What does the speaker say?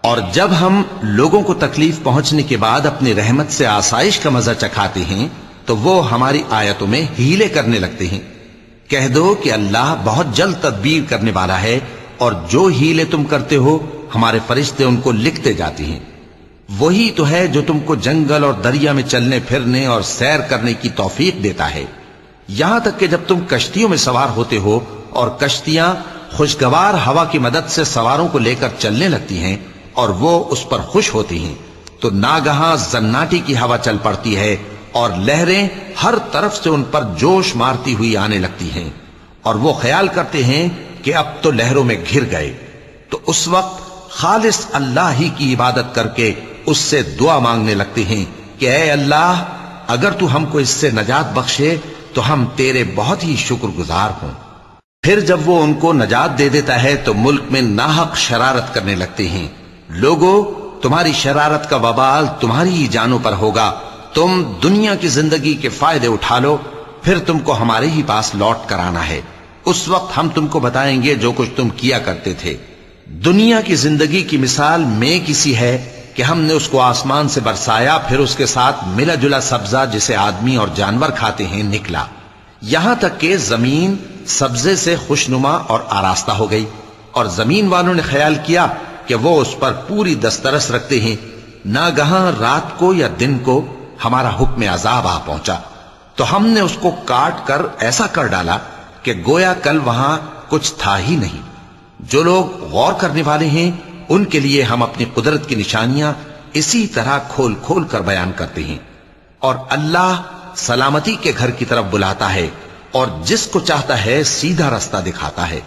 اور جب ہم لوگوں کو تکلیف پہنچنے کے بعد اپنی رحمت سے آسائش کا مزہ چکھاتے ہیں تو وہ ہماری آیتوں میں ہیلے کرنے لگتے ہیں۔ کہہ دو کہ اللہ بہت جلد تدبیر کرنے والا ہے، اور جو ہیلے تم کرتے ہو ہمارے فرشتے ان کو لکھتے جاتے ہیں۔ وہی تو ہے جو تم کو جنگل اور دریا میں چلنے پھرنے اور سیر کرنے کی توفیق دیتا ہے، یہاں تک کہ جب تم کشتیوں میں سوار ہوتے ہو اور کشتیاں خوشگوار ہوا کی مدد سے سواروں کو لے کر چلنے لگتی ہیں اور وہ اس پر خوش ہوتی ہیں، تو ناگہاں زناٹی کی ہوا چل پڑتی ہے اور لہریں ہر طرف سے ان پر جوش مارتی ہوئی آنے لگتی ہیں، اور وہ خیال کرتے ہیں کہ اب تو لہروں میں گھر گئے۔ تو اس وقت خالص اللہ ہی کی عبادت کر کے اس سے دعا مانگنے لگتے ہیں کہ اے اللہ، اگر تو ہم کو اس سے نجات بخشے تو ہم تیرے بہت ہی شکر گزار ہوں۔ پھر جب وہ ان کو نجات دے دیتا ہے تو ملک میں ناحق شرارت کرنے لگتے ہیں۔ لوگو، تمہاری شرارت کا وبال تمہاری ہی جانوں پر ہوگا، تم دنیا کی زندگی کے فائدے اٹھا لو، پھر تم کو ہمارے ہی پاس لوٹ کر آنا ہے، اس وقت ہم تم کو بتائیں گے جو کچھ تم کیا کرتے تھے۔ دنیا کی زندگی کی مثال میں کسی ہے کہ ہم نے اس کو آسمان سے برسایا، پھر اس کے ساتھ ملا جلا سبزہ جسے آدمی اور جانور کھاتے ہیں نکلا، یہاں تک کہ زمین سبزے سے خوشنما اور آراستہ ہو گئی، اور زمین والوں نے خیال کیا کہ وہ اس پر پوری دسترس رکھتے ہیں۔ ناگہاں رات کو یا دن کو ہمارا حکم عذاب آ پہنچا تو ہم نے اس کو کاٹ کر ایسا کر ڈالا کہ گویا کل وہاں کچھ تھا ہی نہیں۔ جو لوگ غور کرنے والے ہیں ان کے لیے ہم اپنی قدرت کی نشانیاں اسی طرح کھول کھول کر بیان کرتے ہیں۔ اور اللہ سلامتی کے گھر کی طرف بلاتا ہے اور جس کو چاہتا ہے سیدھا رستہ دکھاتا ہے۔